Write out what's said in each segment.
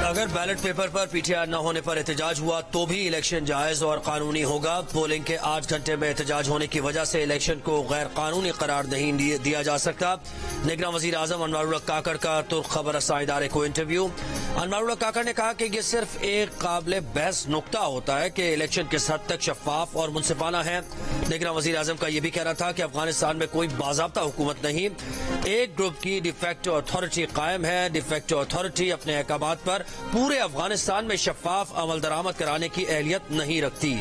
اگر ballot paper per P T I نہ ہونے پر احتجاج ہوا تو بھی الیکشن جائز اور قانونی ہوگا. پولنگ کے 8 گھنٹے میں احتجاج ہونے کی وجہ سے الیکشن کو غیر قانونی قرار نہیں دیا جا سکتا. نگراں وزیر اعظم انوار الحق کاکڑ کا ترک خبر رساں ادارے کو انٹرویو. انوار الحق کاکڑ نے کہا کہ یہ صرف ایک قابل بحث نقطہ ہوتا ہے کہ الیکشن کس حد تک شفاف اور منصفانہ ہے. نگراں وزیر اعظم کا یہ بھی کہنا تھا کہ افغانستان میں کوئی باضابطہ حکومت نہیں, ایک گروپ کی ڈی فیکٹو اتھارٹی قائم ہے. ڈی فیکٹو اتھارٹی اپنے احکامات پر پورے افغانستان میں شفاف عمل درآمد کرانے کی اہلیت نہیں رکھتی.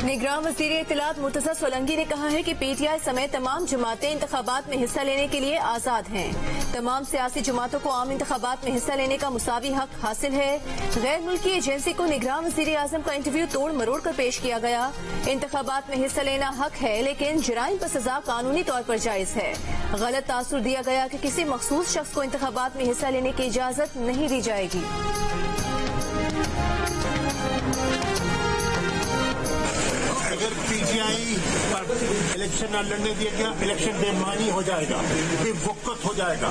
نگراں وزیر اطلاعات مرتضی سولنگی نے کہا ہے کہ پی ٹی آئی سمیت تمام جماعتیں انتخابات میں حصہ لینے کے لیے آزاد ہیں. تمام سیاسی جماعتوں کو عام انتخابات میں حصہ لینے کا مساوی حق حاصل ہے. غیر ملکی ایجنسی کو نگراں وزیر اعظم کا انٹرویو توڑ مروڑ کر پیش کیا گیا. انتخابات میں حصہ لینا حق ہے لیکن جرائم پر سزا قانونی طور پر جائز ہے. غلط تاثر دیا گیا کہ کسی مخصوص شخص کو انتخابات میں حصہ لینے کی اجازت نہیں دی جائے گی. اگر P T I per election نہ لڑنے دیا گیا, الیکشن بے معنی ہو جائے گا, بے وقت ہو جائے گا,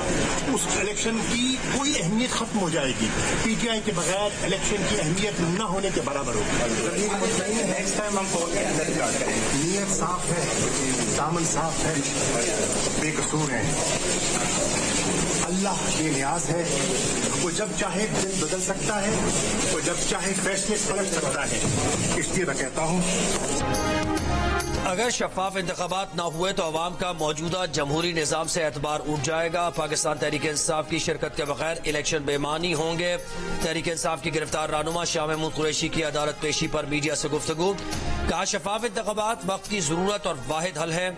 اس الیکشن کی کوئی اہمیت ختم ہو جائے گی. پی ٹی آئی کے بغیر الیکشن کی اہمیت نہ ہونے کے برابر ہوگی. نیت صاف ہے, دامن صاف ہے, بے قصور ہے. اللہ بے نیاز ہے, وہ جب چاہے دن بدل سکتا ہے, وہ جب چاہے فیصلے پلٹ سکتا ہے. اس لیے میں کہتا ہوں اگر شفاف انتخابات نہ ہوئے تو عوام کا موجودہ جمہوری نظام سے اعتبار اٹھ جائے گا. پاکستان تحریک انصاف کی شرکت کے بغیر الیکشن بے معنی ہوں گے. تحریک انصاف کی گرفتار رہنما شاہ محمود قریشی کی عدالت پیشی پر میڈیا سے گفتگو. کہا شفاف انتخابات وقت کی ضرورت اور واحد حل ہے.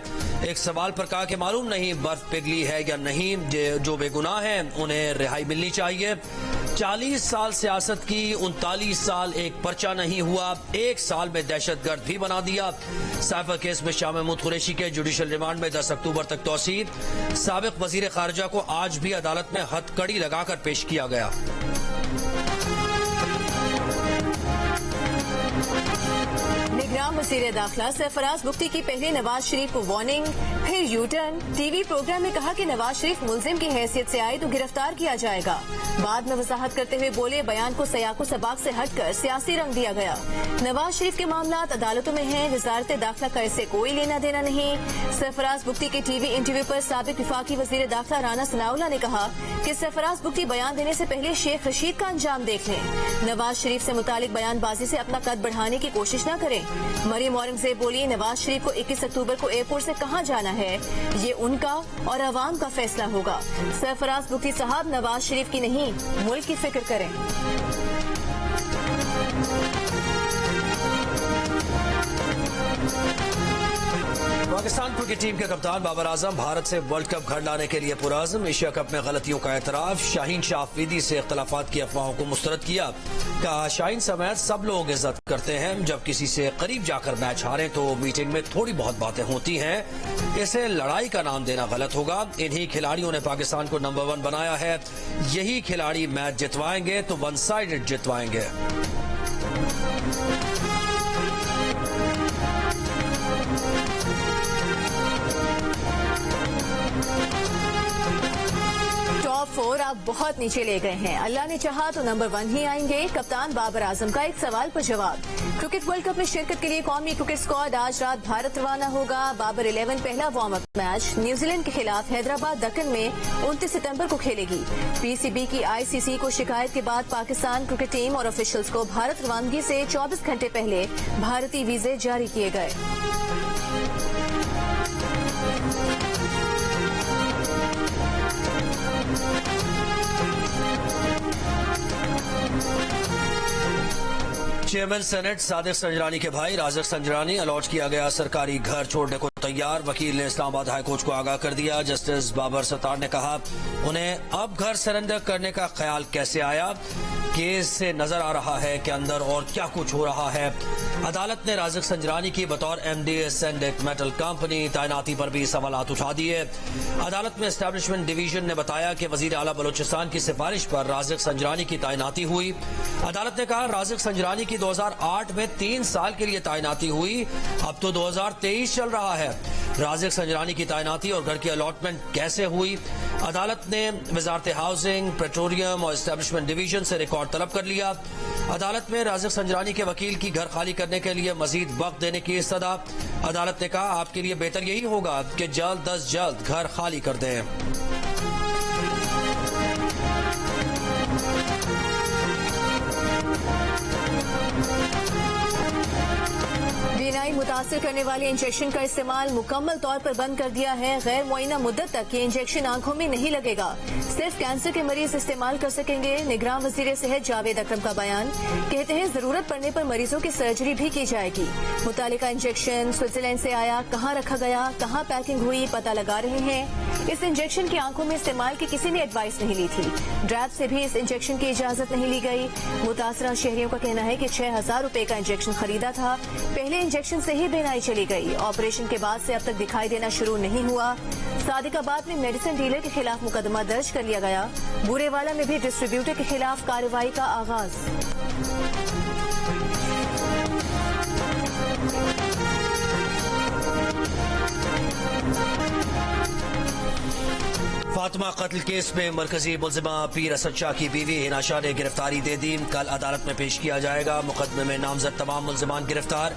ایک سوال پر کہا کہ معلوم نہیں برف پگھلی ہے یا نہیں, جو بے گناہ ہیں انہیں رہائی ملنی چاہیے. 40 سال سیاست کی, 39 سال ایک پرچہ نہیں ہوا, 1 سال میں دہشت گرد بھی بنا دیا. سائفر کیس میں شاہ محمود قریشی کے جوڈیشل ریمانڈ میں 10 اکتوبر تک توسیع. سابق وزیر خارجہ کو آج بھی عدالت میں ہتھ کڑی لگا کر پیش کیا گیا. نگراں وزیر داخلہ سرفراز بگٹی کی پہلے نواز شریف کو وارننگ, پھر U turn. TV programme میں کہا کہ نواز شریف ملزم کی حیثیت سے آئے تو گرفتار کیا جائے گا. بعد میں وضاحت کرتے ہوئے بولے بیان کو سیاق و سباق سے ہٹ کر سیاسی رنگ دیا گیا. نواز شریف کے معاملات عدالتوں میں ہیں, وزارت داخلہ کا اس سے کوئی لینا دینا نہیں. سرفراز بگٹی کے ٹی وی انٹرویو پر سابق وفاقی وزیر داخلہ رانا ثناء اللہ نے کہا کہ سرفراز بگٹی بیان دینے سے پہلے شیخ رشید کا انجام دیکھ لیں. نواز شریف سے متعلق بیان بازی سے اپنا قد بڑھانے کی کوشش نہ کریں. مریم اورنگزیب بولی نواز شریف کو 21 اکتوبر کو ایئرپورٹ سے کہاں جانا ہے یہ ان کا اور عوام کا فیصلہ ہوگا. سرفراز بگٹی صاحب نواز شریف کی نہیں ملک کی فکر کریں. پاکستان کرکٹ ٹیم کے کپتان بابر اعظم بھارت سے ورلڈ کپ گھر لانے کے لیے پرعزم. ایشیا کپ میں غلطیوں کا اعتراف. شاہین شاہ افریدی سے اختلافات کی افواہوں کو مسترد کیا. کہا شاہین سمیت سب لوگ عزت کرتے ہیں, جب کسی سے قریب جا کر میچ ہاریں تو میٹنگ میں تھوڑی بہت باتیں ہوتی ہیں, اسے لڑائی کا نام دینا غلط ہوگا. انہی کھلاڑیوں نے پاکستان کو نمبر 1 بنایا ہے, یہی کھلاڑی میچ جتوائیں گے تو 1 سائیڈڈ جتوائیں گے. ٹاپ 4 آپ بہت نیچے لے گئے ہیں, اللہ نے چاہا تو نمبر 1 ہی آئیں گے. کپتان بابر اعظم کا ایک سوال پر جواب. کرکٹ ورلڈ کپ میں شرکت کے لیے قومی کرکٹ اسکواڈ آج رات بھارت روانہ ہوگا. بابر 11 پہلا warm up match New Zealand کے خلاف حیدرآباد دکن میں 29 ستمبر کو کھیلے گی. پی سی بی کی آئی سی سی کو شکایت کے بعد پاکستان کرکٹ ٹیم اور آفیشلز کو بھارت روانگی سے 24 گھنٹے پہلے بھارتی ویزے جاری کیے گئے. چیئرمین سینٹ صادق سنجرانی کے بھائی رازق سنجرانی الاٹ کیا گیا سرکاری گھر چھوڑنے کو تیار. وکیل نے اسلام آباد ہائی کورٹ کو آگاہ کر دیا. جسٹس بابر ستار نے کہا انہیں اب گھر سرنڈر کرنے کا خیال کیسے آیا. کیس سے نظر آ رہا ہے کہ اندر اور کیا کچھ ہو رہا ہے۔ عدالت نے رازق سنجرانی کی بطور MD سینڈک میٹل کمپنی تعیناتی پر بھی سوالات اٹھا دیے۔ عدالت میں اسٹیبلشمنٹ ڈویژن نے بتایا کہ وزیر اعلیٰ بلوچستان کی سفارش پر رازق سنجرانی کی تعیناتی ہوئی۔ عدالت نے کہا رازق سنجرانی کی 2008 میں 3 سال کے لیے تعیناتی ہوئی، اب تو 2023 چل رہا ہے۔ رازق سنجرانی کی تعیناتی اور گھر کی الاٹمنٹ کیسے ہوئی؟ عدالت نے وزارت ہاؤسنگ، پیٹرولیم اور اسٹیبلشمنٹ ڈویژن سے ریکارڈ طلب کر لیا۔ عدالت میں رازق سنجرانی کے وکیل کی گھر خالی کرنے کے لیے مزید وقت دینے کی استدعا۔ عدالت نے کہا آپ کے لیے بہتر یہی ہوگا کہ جلد از جلد گھر خالی کر دیں۔ بینائی متاثر کرنے والے انجیکشن کا استعمال مکمل طور پر بند کر دیا ہے۔ غیر معینہ مدت تک یہ انجیکشن آنکھوں میں نہیں لگے گا، صرف کینسر کے مریض استعمال کر سکیں گے۔ نگراں وزیر صحت جاوید اکرم کا بیان، کہتے ہیں ضرورت پڑنے پر مریضوں کی سرجری بھی کی جائے گی۔ متعلقہ انجیکشن سوئٹزرلینڈ سے آیا، کہاں رکھا گیا، کہاں پیکنگ ہوئی، پتہ لگا رہے ہیں۔ اس انجیکشن کی آنکھوں میں استعمال کی کسی نے ایڈوائس نہیں لی تھی۔ ڈرائب سے بھی اس انجیکشن کی اجازت نہیں لی گئی۔ متاثرہ شہریوں کا کہنا ہے کہ 6000 روپے کا انجیکشن خریدا تھا، پہلے انجیکشن سے ہی بینائی چلی گئی۔ آپریشن کے بعد سے اب تک دکھائی دینا شروع نہیں ہوا۔ صادق آباد میں میڈیسن ڈیلر کے خلاف مقدمہ درج کر لیا گیا۔ بورے والا میں بھی ڈسٹریبیوٹر کے خلاف کارروائی کا آغاز۔ فاطمہ قتل کیس میں مرکزی ملزمہ پیر اسد شاہ کی بیوی ہنا شاہ نے گرفتاری دے دی، کل عدالت میں پیش کیا جائے گا۔ مقدمے میں نامزد تمام ملزمان گرفتار۔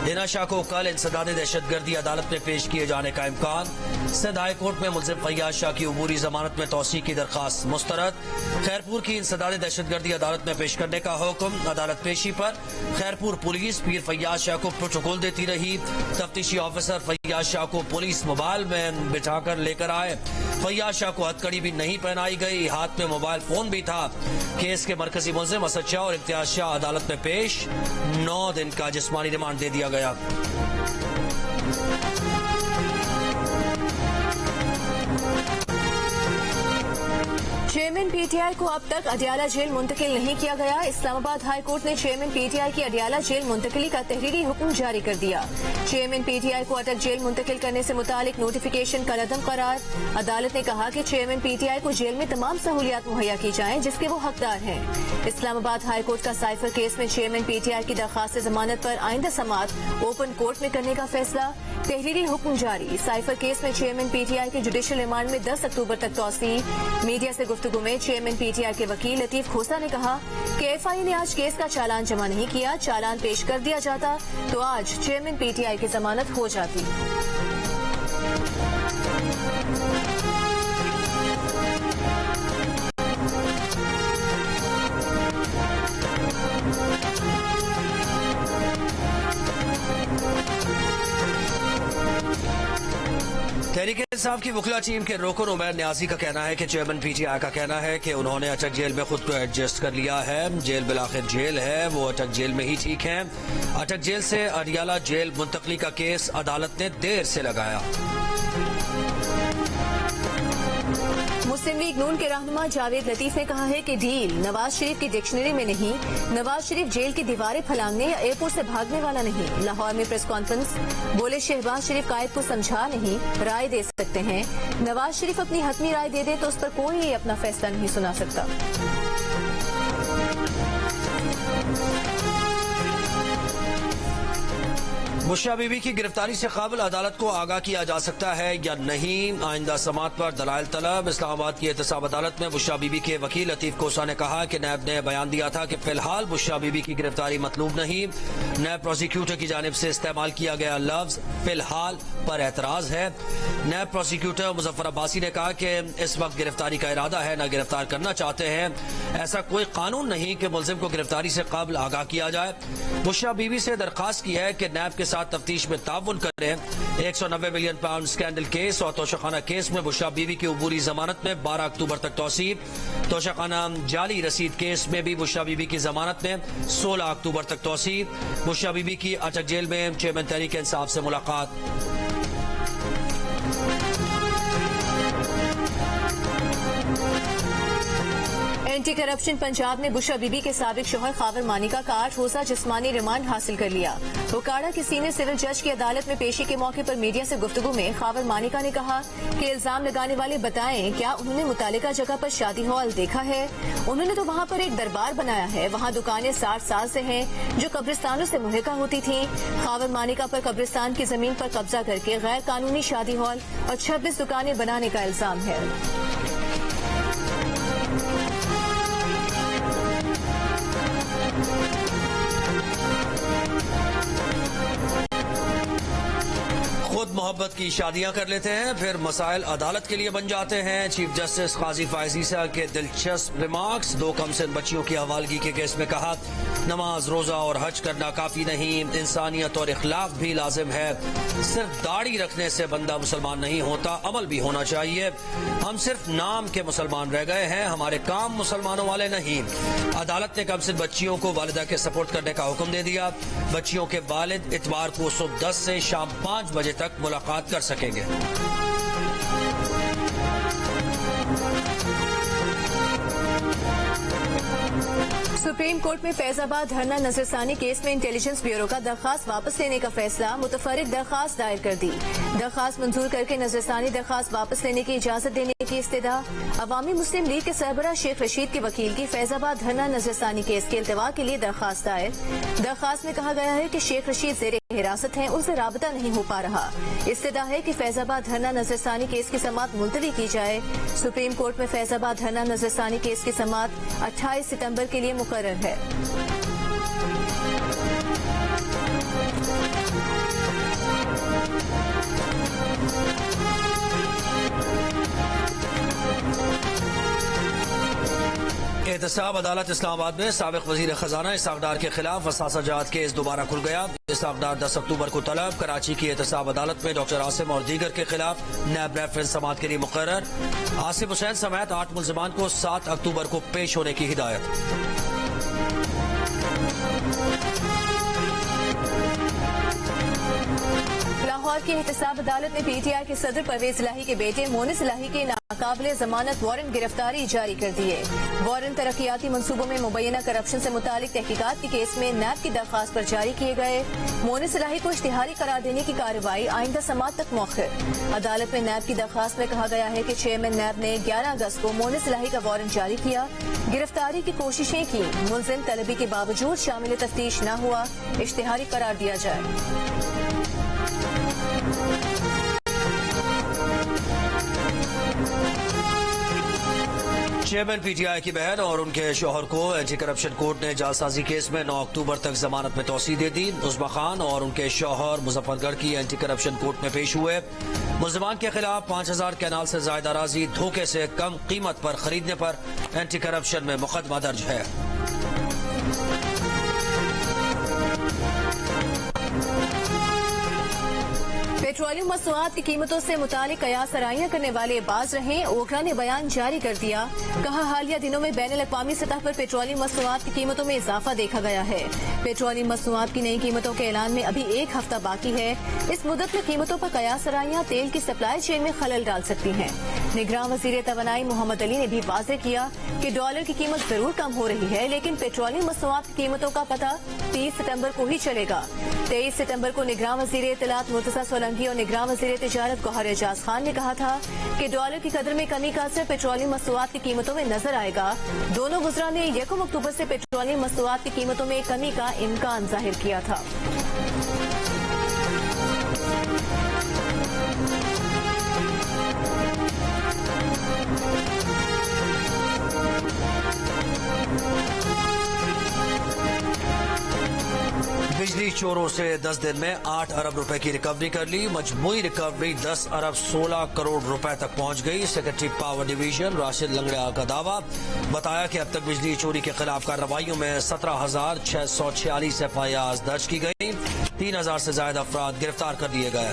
ہنا شاہ کو کل انسداد دہشت گردی عدالت میں پیش کیے جانے کا امکان۔ سندھ ہائی کورٹ میں ملزم فیاض شاہ کی عبوری ضمانت میں توسیع کی درخواست مسترد۔ خیرپور کی انسداد دہشت گردی عدالت میں پیش کرنے کا حکم۔ عدالت پیشی پر خیرپور پولیس پیر فیاض شاہ کو پروٹوکول دیتی رہی۔ تفتیشی آفیسر فیاض شاہ کو پولیس موبائل میں بٹھا کر لے کر آئے۔ فیاض شاہ کو ہتھکڑی بھی نہیں پہنائی گئی، ہاتھ میں موبائل فون بھی تھا۔ کیس کے مرکزی ملزم اسد شاہ اور امتیاز شاہ عدالت میں پیش، 9 دن کا جسمانی ریمانڈ دے دیا گیا۔ چیئرمین پی ٹی آئی کو اب تک اڈیالہ جیل منتقل نہیں کیا گیا۔ اسلام آباد ہائی کورٹ نے چیئرمین پی ٹی آئی کی اڈیالہ جیل منتقلی کا تحریری حکم جاری کر دیا۔ چیئرمین پی ٹی آئی کو اٹک جیل منتقل کرنے سے متعلق نوٹیفیکیشن کا عدم قرار۔ عدالت نے کہا کہ چیئرمین پی ٹی آئی کو جیل میں تمام سہولیات مہیا کی جائیں جس کے وہ حقدار ہیں۔ اسلام آباد ہائی کورٹ کا سائفر کیس میں چیئرمین پی ٹی آئی کی درخواست ضمانت پر آئندہ سماعت اوپن کورٹ میں کرنے کا فیصلہ۔ تحریری حکم جاری۔ سائفر کیس میں چیئرمین پی ٹی آئی کے جوڈیشل ریمانڈ میں 10 اکتوبر تک توسیع۔ میڈیا سے گفتگو میں چیئرمین پی ٹی آئی کے وکیل لطیف کھوسا نے کہا کہ ایف آئی نے آج کیس کا چالان جمع نہیں کیا، چالان پیش کر دیا جاتا تو آج چیئرمین پی ٹی آئی کی ضمانت ہو جاتی۔ تحریک انصاف کی وکلا ٹیم کے رکن عمیر نیازی کا کہنا ہے کہ چیئرمین پی ٹی آئی کا کہنا ہے کہ انہوں نے اٹک جیل میں خود کو ایڈجسٹ کر لیا ہے۔ جیل بالآخر جیل ہے، وہ اٹک جیل میں ہی ٹھیک ہیں۔ اٹک جیل سے اڈیالہ جیل منتقلی کا کیس عدالت نے دیر سے لگایا۔ مسلم لیگ نون کے رہنما جاوید لطیف نے کہا ہے کہ ڈیل نواز شریف کی ڈکشنری میں نہیں، نواز شریف جیل کی دیواریں پھلانگنے یا ایئرپورٹ سے بھاگنے والا نہیں۔ لاہور میں پریس کانفرنس، بولے شہباز شریف قائد کو سمجھا نہیں، رائے دے سکتے ہیں، نواز شریف اپنی حتمی رائے دے دے تو اس پر کوئی اپنا فیصلہ نہیں سنا سکتا۔ بشرا بی بی کی گرفتاری سے قبل عدالت کو آگاہ کیا جا سکتا ہے یا نہیں، آئندہ سماعت پر دلائل طلب۔ اسلام آباد کی احتساب عدالت میں بشرا بی بی کے وکیل لطیف کھوسا نے کہا کہ نیب نے بیان دیا تھا کہ فی الحال بشرا بی بی کی گرفتاری مطلوب نہیں۔ نیب پروسیکیوٹر کی جانب سے استعمال کیا گیا لفظ فی الحال پر اعتراض ہے۔ نیب پروسیکیوٹر مظفر عباسی نے کہا کہ اس وقت گرفتاری کا ارادہ ہے، نہ گرفتار کرنا چاہتے ہیں۔ ایسا کوئی قانون نہیں کہ ملزم کو گرفتاری سے قبل آگاہ کیا جائے۔ بشرا بی بی سے درخواست کی ہے کہ نیب کے ساتھ تفتیش میں تعاون کریں۔ 190 ملین پاؤنڈ سکینڈل کیس اور توشخانہ کیس میں بشرا بی بی کی عبوری ضمانت میں 12 اکتوبر تک توسیع۔ توشخانہ جعلی رسید کیس میں بھی بشرا بی بی کی ضمانت میں 16 اکتوبر تک توسیع۔ بشرا بی بی کی اٹک جیل میں چیئرمین تحریک انصاف سے ملاقات۔ اینٹی کرپشن پنجاب نے بشرا بی بی کے سابق شوہر خاور مانیکا کا 8 روزہ جسمانی ریمانڈ حاصل کر لیا. اوکاڑا کے سینئر سول جج کی عدالت میں پیشی کے موقع پر میڈیا سے گفتگو میں خاور مانیکا نے کہا کہ الزام لگانے والے بتائیں کیا انہوں نے متعلقہ جگہ پر شادی ہال دیکھا ہے. انہوں نے تو وہاں پر ایک دربار بنایا ہے. وہاں دکانیں 60 سال سے ہیں جو قبرستانوں سے ملحقہ ہوتی تھیں. خاور مانیکا پر قبرستان کی زمین پر قبضہ کر کے غیر قانونی شادی ہال اور 26 دکانیں بنانے کا الزام ہے. خود محبت کی شادیاں کر لیتے ہیں پھر مسائل عدالت کے لیے بن جاتے ہیں. چیف جسٹس قاضی فائز عیسیٰ کے دلچسپ ریمارکس. 2 کم سن بچیوں کی حوالگی کے کیس میں کہا نماز روزہ اور حج کرنا کافی نہیں, انسانیت اور اخلاق بھی لازم ہے. صرف داڑھی رکھنے سے بندہ مسلمان نہیں ہوتا, عمل بھی ہونا چاہیے. ہم صرف نام کے مسلمان رہ گئے ہیں, ہمارے کام مسلمانوں والے نہیں. عدالت نے کم سن بچیوں کو والدہ کے سپورٹ کرنے کا حکم دے دیا. بچیوں کے والد اتوار کو صبح 10 سے شام 5 بجے تک ملاقات کر سکیں گے. سپریم کورٹ میں فیض آباد دھرنا نظر ثانی کیس میں انٹیلیجنس بیورو کا درخواست واپس لینے کا فیصلہ. متفرق درخواست دائر کر دی. درخواست منظور کر کے نظر ثانی درخواست واپس لینے کی اجازت دینے کی استدعا. عوامی مسلم لیگ کے سربراہ شیخ رشید کے وکیل کی فیض آباد دھرنا نظر ثانی کیس کے التوا کے لیے درخواست دائر. درخواست میں کہا گیا ہے کہ شیخ رشید زیر حراست ہیں, ان سے رابطہ نہیں ہو پا رہا. استدعا ہے کہ فیض آباد دھرنا نظر ثانی کیس کی سماعت ملتوی کی جائے. سپریم کورٹ میں فیض آباد دھرنا نظر ثانی کیس کی سماعت 28 ستمبر کے لیے مقرر ہے. احتساب عدالت اسلام آباد میں سابق وزیر خزانہ اسحاق ڈار کے خلاف اثاثہ جات کیس دوبارہ کھل گیا. اسحاق ڈار 10 اکتوبر کو طلب. کراچی کی احتساب عدالت میں ڈاکٹر عاصم اور دیگر کے خلاف نیب ریفرنس سماعت کے لیے مقرر. آصف حسین سمیت 8 ملزمان کو 7 اکتوبر کو پیش ہونے کی ہدایت. لاہور کی احتساب عدالت نے پی ٹی آئی کے صدر پرویز الہی کے بیٹے مونس الہی کے ناقابل ضمانت وارنٹ گرفتاری جاری کر دیے. وارنٹ ترقیاتی منصوبوں میں مبینہ کرپشن سے متعلق تحقیقات کے کیس میں نیب کی درخواست پر جاری کیے گئے. مونس الہی کو اشتہاری قرار دینے کی کارروائی آئندہ سماعت تک مؤخر. عدالت میں نیب کی درخواست میں کہا گیا ہے کہ چیئرمین نیب نے 11 اگست کو مونس الہی کا وارنٹ جاری کیا. گرفتاری کی کوششیں کی, ملزم طلبی کے باوجود شامل تفتیش نہ ہوا. اشتہاری قرار دیا جائے. چیئرمین پی ٹی آئی کی بہن اور ان کے شوہر کو اینٹی کرپشن کورٹ نے جعلسازی کیس میں 9 اکتوبر تک ضمانت میں توسیع دے دی. عظما خان اور ان کے شوہر مظفر گڑھ کی اینٹی کرپشن کورٹ میں پیش ہوئے. ملزمان کے خلاف 5000 کینال سے زائد اراضی دھوکے سے کم قیمت پر خریدنے پر اینٹی کرپشن میں مقدمہ درج ہے. پیٹرولیم مصنوعات کی قیمتوں سے متعلق قیاس آرائیاں کرنے والے باز رہیں. اوکھلا نے بیان جاری کر دیا. کہا حالیہ دنوں میں بین الاقوامی سطح پر پیٹرولیم مصنوعات کی قیمتوں میں اضافہ دیکھا گیا ہے. پیٹرولیم مصنوعات کی نئی قیمتوں کے اعلان میں ابھی 1 ہفتہ باقی ہے. اس مدت میں قیمتوں پر قیاس آرائیاں تیل کی سپلائی چین میں خلل ڈال سکتی ہیں. نگراں وزیر توانائی محمد علی نے بھی واضح کیا کہ ڈالر کی قیمت ضرور کم ہو رہی ہے, لیکن پیٹرولیم مصنوعات کی قیمتوں کا پتہ 30 ستمبر کو ہی چلے گا. 23 ستمبر کو نگراں وزیر اطلاعات مرتضیٰ سولنگی اور نگراں وزیر تجارت گوہر اعجاز خان نے کہا تھا کہ ڈالر کی قدر میں کمی کا اثر پیٹرولیم مصنوعات کی قیمتوں میں نظر آئے گا. دونوں وزراء نے 1 اکتوبر سے پیٹرولیم مصنوعات کی قیمتوں میں کمی کا امکان ظاہر کیا تھا. بجلی چوروں سے 10 دن میں 8 ارب روپے کی ریکوری کر لی. مجموعی ریکوری 10 ارب 16 کروڑ روپے تک پہنچ گئی. سیکرٹری پاور ڈویژن راشد لنگڑیا کا دعویٰ. بتایا کہ اب تک بجلی چوری کے خلاف کارروائیوں میں 17,646 FIR درج کی گئی. 3,000 سے زائد افراد گرفتار کر دیے گئے.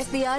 FBI